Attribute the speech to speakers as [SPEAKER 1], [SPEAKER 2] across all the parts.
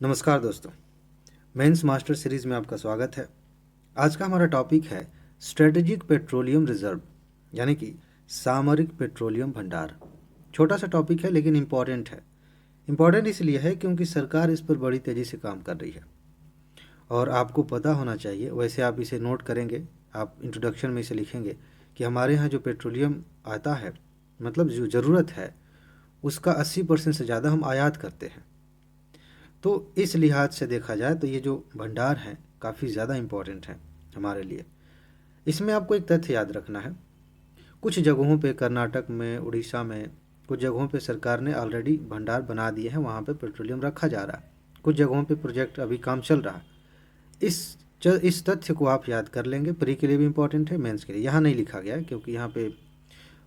[SPEAKER 1] नमस्कार दोस्तों, mains master series में आपका स्वागत है। आज का हमारा टॉपिक है स्ट्रेटेजिक पेट्रोलियम रिजर्व, यानी कि सामरिक पेट्रोलियम भंडार। छोटा सा टॉपिक है लेकिन इम्पॉर्टेंट है। इम्पॉर्टेंट इसलिए है क्योंकि सरकार इस पर बड़ी तेज़ी से काम कर रही है और आपको पता होना चाहिए। वैसे आप इसे नोट करेंगे, आप इंट्रोडक्शन में इसे लिखेंगे कि हमारे यहाँ जो पेट्रोलियम आता है, मतलब जो ज़रूरत है उसका 80% से ज़्यादा हम आयात करते हैं। तो इस लिहाज से देखा जाए तो ये जो भंडार है काफ़ी ज़्यादा इम्पोर्टेंट है हमारे लिए। इसमें आपको एक तथ्य याद रखना है, कुछ जगहों पे कर्नाटक में, उड़ीसा में, कुछ जगहों पे सरकार ने ऑलरेडी भंडार बना दिए हैं, वहाँ पे पेट्रोलियम रखा जा रहा है। कुछ जगहों पे प्रोजेक्ट अभी काम चल रहा है। इस तथ्य को आप याद कर लेंगे। प्री के लिए भी इम्पोर्टेंट है, मेंस के लिए। यहाँ नहीं लिखा गया है क्योंकि यहाँ पे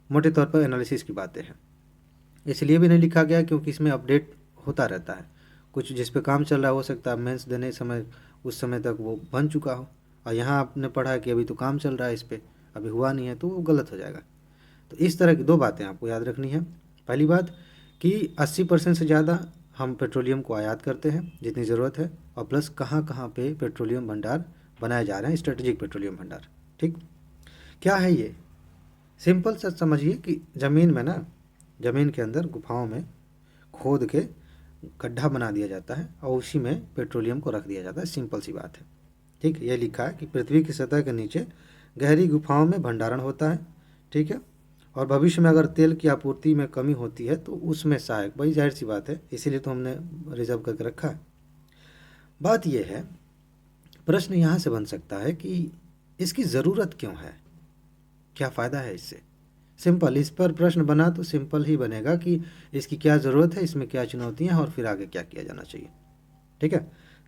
[SPEAKER 1] मोटे तौर पर एनालिसिस की बातें हैं। इसलिए भी नहीं लिखा गया क्योंकि इसमें अपडेट होता रहता है। कुछ जिस पे काम चल रहा है हो सकता है मेंस देने समय उस समय तक वो बन चुका हो, और यहाँ आपने पढ़ा कि अभी तो काम चल रहा है, इस पे अभी हुआ नहीं है, तो वो गलत हो जाएगा। तो इस तरह की दो बातें आपको याद रखनी है। पहली बात कि 80% से ज़्यादा हम पेट्रोलियम को आयात करते हैं जितनी ज़रूरत है, और प्लस कहाँ कहाँ पे पेट्रोलियम भंडार बनाए जा रहे हैं, स्ट्रेटेजिक पेट्रोलियम भंडार। ठीक, क्या है ये? सिंपल सा समझिए कि ज़मीन में ना, ज़मीन के अंदर गुफाओं में खोद के गड्ढा बना दिया जाता है और उसी में पेट्रोलियम को रख दिया जाता है। सिंपल सी बात है। ठीक, ये लिखा है कि पृथ्वी की सतह के नीचे गहरी गुफाओं में भंडारण होता है। ठीक है, और भविष्य में अगर तेल की आपूर्ति में कमी होती है तो उसमें सहायक, भाई जाहिर सी बात है, इसीलिए तो हमने रिजर्व करके रखा है। बात यह है, प्रश्न यहाँ से बन सकता है कि इसकी ज़रूरत क्यों है, क्या फ़ायदा है इससे। सिंपल, इस पर प्रश्न बना तो सिंपल ही बनेगा कि इसकी क्या ज़रूरत है, इसमें क्या चुनौतियाँ हैं और फिर आगे क्या किया जाना चाहिए। ठीक है,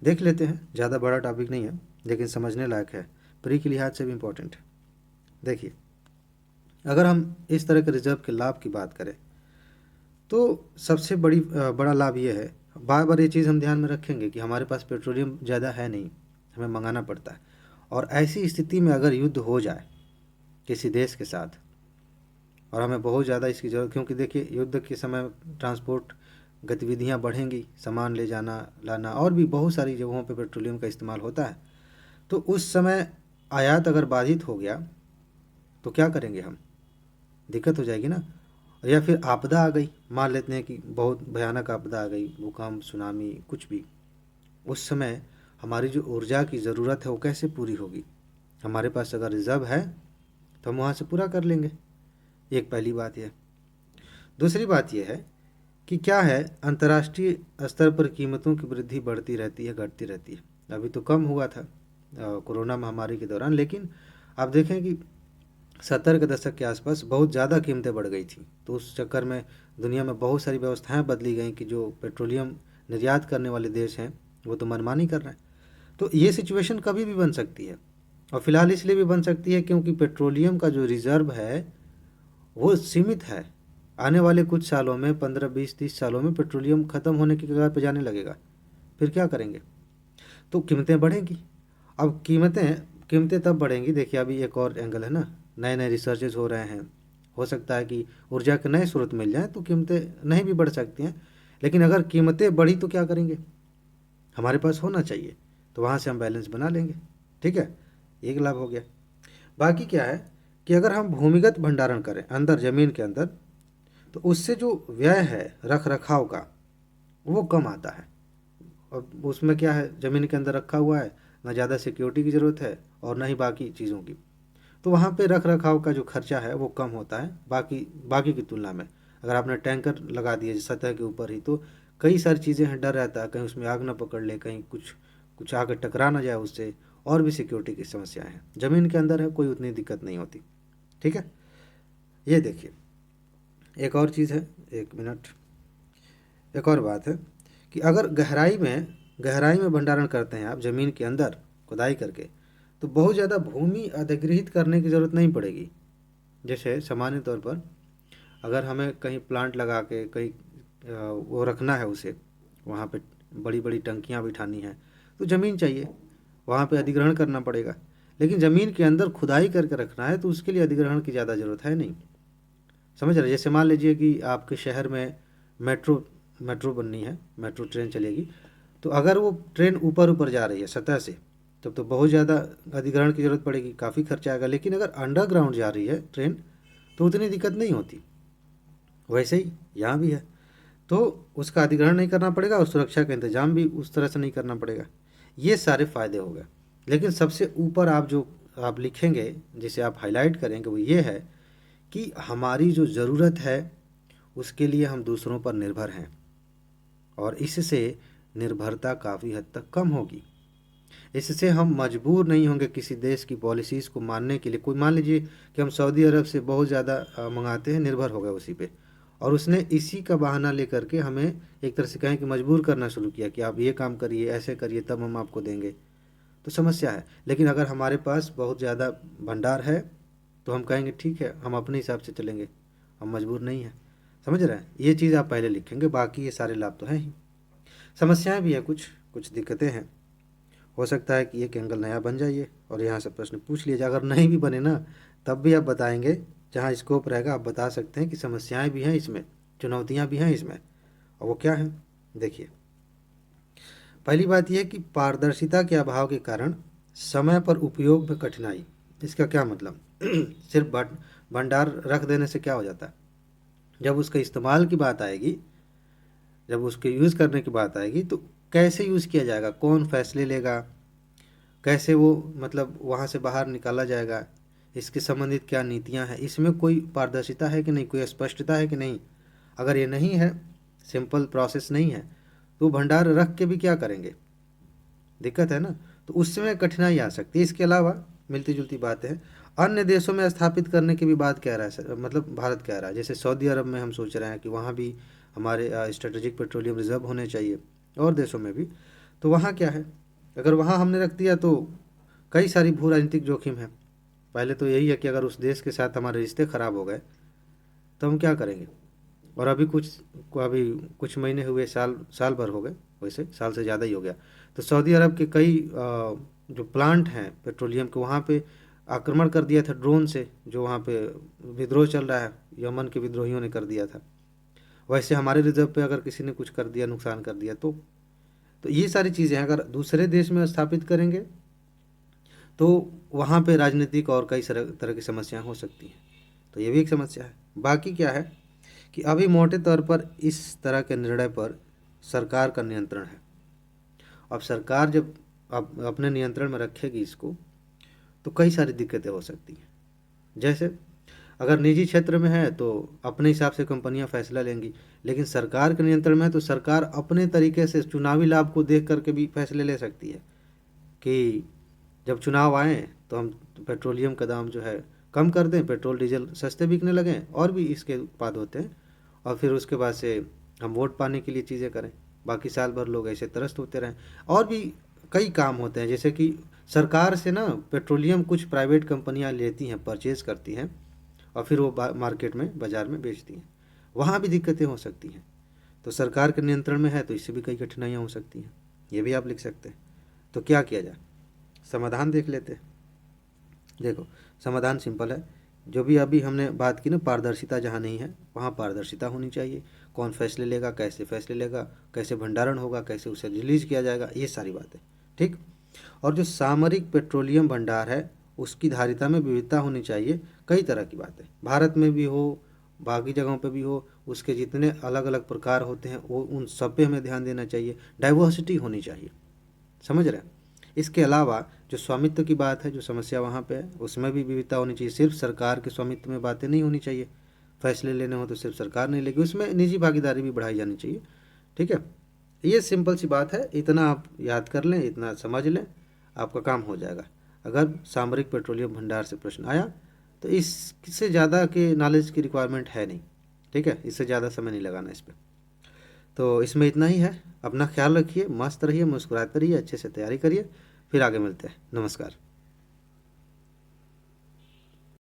[SPEAKER 1] देख लेते हैं। ज़्यादा बड़ा टॉपिक नहीं है लेकिन समझने लायक है, प्री के लिहाज से भी इम्पोर्टेंट है। देखिए, अगर हम इस तरह के रिजर्व के लाभ की बात करें तो सबसे बड़ा लाभ ये है, बार बार ये चीज़ हम ध्यान में रखेंगे कि हमारे पास पेट्रोलियम ज़्यादा है नहीं, हमें मंगाना पड़ता है। और ऐसी स्थिति में अगर युद्ध हो जाए किसी देश के साथ और हमें बहुत ज़्यादा इसकी ज़रूरत, क्योंकि देखिए युद्ध के समय ट्रांसपोर्ट गतिविधियां बढ़ेंगी, सामान ले जाना लाना, और भी बहुत सारी जगहों पे पेट्रोलियम का इस्तेमाल होता है। तो उस समय आयात अगर बाधित हो गया तो क्या करेंगे हम? दिक्कत हो जाएगी ना। या फिर आपदा आ गई, मान लेते हैं कि बहुत भयानक आपदा आ गई, भूकंप, सुनामी, कुछ भी। उस समय हमारी जो ऊर्जा की ज़रूरत है वो कैसे पूरी होगी? हमारे पास अगर रिज़र्व है तो हम वहाँ से पूरा कर लेंगे। एक पहली बात यह। दूसरी बात यह है कि क्या है, अंतर्राष्ट्रीय स्तर पर कीमतों की वृद्धि बढ़ती रहती है, घटती रहती है। अभी तो कम हुआ था कोरोना महामारी के दौरान, लेकिन आप देखें कि 70 के दशक के आसपास बहुत ज़्यादा कीमतें बढ़ गई थी। तो उस चक्कर में दुनिया में बहुत सारी व्यवस्थाएं बदली गई कि जो पेट्रोलियम निर्यात करने वाले देश हैं वो तो मनमानी कर रहे हैं। तो ये सिचुएशन कभी भी बन सकती है, और फिलहाल इसलिए भी बन सकती है क्योंकि पेट्रोलियम का जो रिज़र्व है वो सीमित है। आने वाले कुछ सालों में, 15, 20, 30 सालों में पेट्रोलियम ख़त्म होने की कगार पर जाने लगेगा। फिर क्या करेंगे? तो कीमतें बढ़ेंगी। अब कीमतें तब बढ़ेंगी, देखिए अभी एक और एंगल है ना, नए नए रिसर्चेज हो रहे हैं। हो सकता है कि ऊर्जा के नए स्रोत मिल जाएँ तो कीमतें नहीं भी बढ़ सकती हैं, लेकिन अगर कीमतें बढ़ी तो क्या करेंगे? हमारे पास होना चाहिए, तो वहाँ से हम बैलेंस बना लेंगे। ठीक है, एक लाभ हो गया। बाकी क्या है कि अगर हम भूमिगत भंडारण करें अंदर, ज़मीन के अंदर, तो उससे जो व्यय है रख रखाव का वो कम आता है। और उसमें क्या है, ज़मीन के अंदर रखा हुआ है, ना ज़्यादा सिक्योरिटी की ज़रूरत है और ना ही बाकी चीज़ों की। तो वहाँ पे रख रखाव का जो खर्चा है वो कम होता है बाकी बाकी की तुलना में। अगर आपने टैंकर लगा दिए सतह के ऊपर ही, तो कई सारी चीज़ें हैं, डर रहता है कहीं उसमें आग ना पकड़ ले, कहीं कुछ कुछ आगे टकरा ना जाए उससे, और भी सिक्योरिटी की समस्याएं हैं। ज़मीन के अंदर है, कोई उतनी दिक्कत नहीं होती। ठीक है, ये देखिए एक और चीज़ है, एक मिनट, एक और बात है कि अगर गहराई में भंडारण करते हैं आप ज़मीन के अंदर खुदाई करके, तो बहुत ज़्यादा भूमि अधिग्रहित करने की ज़रूरत नहीं पड़ेगी। जैसे सामान्य तौर पर अगर हमें कहीं प्लांट लगा के कहीं वो रखना है उसे, वहाँ पे बड़ी बड़ी टंकियाँ बिठानी हैं, तो ज़मीन चाहिए, वहाँ पे अधिग्रहण करना पड़ेगा। लेकिन ज़मीन के अंदर खुदाई करके रखना है तो उसके लिए अधिग्रहण की ज़्यादा ज़रूरत है नहीं। समझ रहे? जैसे मान लीजिए कि आपके शहर में मेट्रो मेट्रो बननी है, मेट्रो ट्रेन चलेगी, तो अगर वो ट्रेन ऊपर ऊपर जा रही है सतह से, तब तो बहुत ज़्यादा अधिग्रहण की ज़रूरत पड़ेगी, काफ़ी खर्चा आएगा। लेकिन अगर अंडरग्राउंड जा रही है ट्रेन तो उतनी दिक्कत नहीं होती। वैसे ही यहाँ भी है, तो उसका अधिग्रहण नहीं करना पड़ेगा और सुरक्षा का इंतजाम भी उस तरह से नहीं करना पड़ेगा। ये सारे फ़ायदे हो गए। लेकिन सबसे ऊपर आप लिखेंगे, जिसे आप हाईलाइट करेंगे, वो ये है कि हमारी जो ज़रूरत है उसके लिए हम दूसरों पर निर्भर हैं, और इससे निर्भरता काफ़ी हद तक कम होगी। इससे हम मजबूर नहीं होंगे किसी देश की पॉलिसीज़ को मानने के लिए। कोई मान लीजिए कि हम सऊदी अरब से बहुत ज़्यादा मंगाते हैं, निर्भर हो गए उसी पे, और उसने इसी का बहाना लेकर के हमें एक तरह से कहें कि मजबूर करना शुरू किया कि आप ये काम करिए, ऐसे करिए, तब हम आपको देंगे, तो समस्या है। लेकिन अगर हमारे पास बहुत ज़्यादा भंडार है तो हम कहेंगे ठीक है, हम अपने हिसाब से चलेंगे, हम मजबूर नहीं हैं। समझ रहे हैं? ये चीज़ आप पहले लिखेंगे, बाकी ये सारे लाभ तो हैं ही। समस्याएं भी हैं, कुछ कुछ दिक्कतें हैं। हो सकता है कि एक एंगल नया बन जाइए और यहाँ से प्रश्न पूछ लिया जाए। अगर नहीं भी बने ना, तब भी आप बताएंगे, जहाँ स्कोप रहेगा आप बता सकते हैं कि समस्याएं भी हैं इसमें, चुनौतियां भी हैं इसमें, और वो क्या हैं। देखिए, पहली बात यह है कि पारदर्शिता के अभाव के कारण समय पर उपयोग में कठिनाई। इसका क्या मतलब? सिर्फ भंडार रख देने से क्या हो जाता है? जब उसके इस्तेमाल की बात आएगी, जब उसके यूज़ करने की बात आएगी, तो कैसे यूज़ किया जाएगा, कौन फैसले लेगा, कैसे वो मतलब वहाँ से बाहर निकाला जाएगा, इसके संबंधित क्या नीतियाँ हैं, इसमें कोई पारदर्शिता है कि नहीं, कोई स्पष्टता है कि नहीं। अगर ये नहीं है, सिंपल प्रोसेस नहीं है, तो भंडार रख के भी क्या करेंगे, दिक्कत है ना। तो उसमें कठिनाई आ सकती है। इसके अलावा मिलती जुलती बातें हैं, अन्य देशों में स्थापित करने की भी बात कह रहा है सर, मतलब भारत कह रहा है। जैसे सऊदी अरब में हम सोच रहे हैं कि वहाँ भी हमारे स्ट्रेटेजिक पेट्रोलियम रिजर्व होने चाहिए, और देशों में भी। तो वहाँ क्या है, अगर वहाँ हमने रख दिया तो कई सारी भू राजनीतिक जोखिम है। पहले तो यही है कि अगर उस देश के साथ हमारे रिश्ते ख़राब हो गए तो हम क्या करेंगे। और अभी कुछ महीने हुए, साल भर हो गए, वैसे साल से ज़्यादा ही हो गया। तो सऊदी अरब के कई जो प्लांट हैं पेट्रोलियम के, वहाँ पे आक्रमण कर दिया था ड्रोन से, जो वहाँ पे विद्रोह चल रहा है, यमन के विद्रोहियों ने कर दिया था। वैसे हमारे रिजर्व पे अगर किसी ने कुछ कर दिया, नुकसान कर दिया, तो ये सारी चीज़ें अगर दूसरे देश में स्थापित करेंगे तो वहाँ पे राजनीतिक और कई तरह की समस्याएं हो सकती हैं। तो ये भी एक समस्या है। बाकी क्या है कि अभी मोटे तौर पर इस तरह के निर्णय पर सरकार का नियंत्रण है। अब सरकार जब अब अपने नियंत्रण में रखेगी इसको, तो कई सारी दिक्कतें हो सकती हैं। जैसे अगर निजी क्षेत्र में है तो अपने हिसाब से कंपनियां फैसला लेंगी, लेकिन सरकार के नियंत्रण में है तो सरकार अपने तरीके से चुनावी लाभ को देख करके भी फैसले ले सकती है कि जब चुनाव आए तो हम पेट्रोलियम का दाम जो है कम कर दें, पेट्रोल डीजल सस्ते बिकने लगें, और भी इसके उत्पाद होते हैं, और फिर उसके बाद से हम वोट पाने के लिए चीज़ें करें, बाकी साल भर लोग ऐसे त्रस्त होते रहें। और भी कई काम होते हैं, जैसे कि सरकार से ना पेट्रोलियम कुछ प्राइवेट कंपनियां लेती हैं, परचेज करती हैं, और फिर वो मार्केट में, बाज़ार में बेचती हैं। वहाँ भी दिक्कतें हो सकती हैं। तो सरकार के नियंत्रण में है तो इससे भी कई कठिनाइयाँ हो सकती हैं। ये भी आप लिख सकते हैं। तो क्या किया जाए, समाधान देख लेते हैं। देखो, समाधान सिंपल है। जो भी अभी हमने बात की ना, पारदर्शिता जहाँ नहीं है वहाँ पारदर्शिता होनी चाहिए। कौन फैसले लेगा, कैसे फैसले लेगा, कैसे भंडारण होगा, कैसे उसे रिलीज किया जाएगा, ये सारी बातें, ठीक। और जो सामरिक पेट्रोलियम भंडार है उसकी धारिता में विविधता होनी चाहिए। कई तरह की बातें भारत में भी हो, बाकी जगहों पे भी हो, उसके जितने अलग अलग प्रकार होते हैं वो उन सब पे हमें ध्यान देना चाहिए। डाइवर्सिटी होनी चाहिए, समझ रहे हैं। इसके अलावा जो स्वामित्व की बात है, जो समस्या वहाँ पे है, उसमें भी विविधता होनी चाहिए। सिर्फ सरकार के स्वामित्व में बातें नहीं होनी चाहिए। फैसले लेने हो तो सिर्फ सरकार नहीं लेगी, उसमें निजी भागीदारी भी बढ़ाई जानी चाहिए, ठीक है। ये सिंपल सी बात है, इतना आप याद कर लें, इतना समझ लें, आपका काम हो जाएगा। अगर सामरिक पेट्रोलियम भंडार से प्रश्न आया तो इससे ज़्यादा के नॉलेज की रिक्वायरमेंट है नहीं, ठीक है। इससे ज़्यादा समय नहीं लगाना इस पर। तो इसमें इतना ही है। अपना ख्याल रखिए, मस्त रहिए, मुस्कुराते रहिए, अच्छे से तैयारी करिए। फिर आगे मिलते हैं। नमस्कार।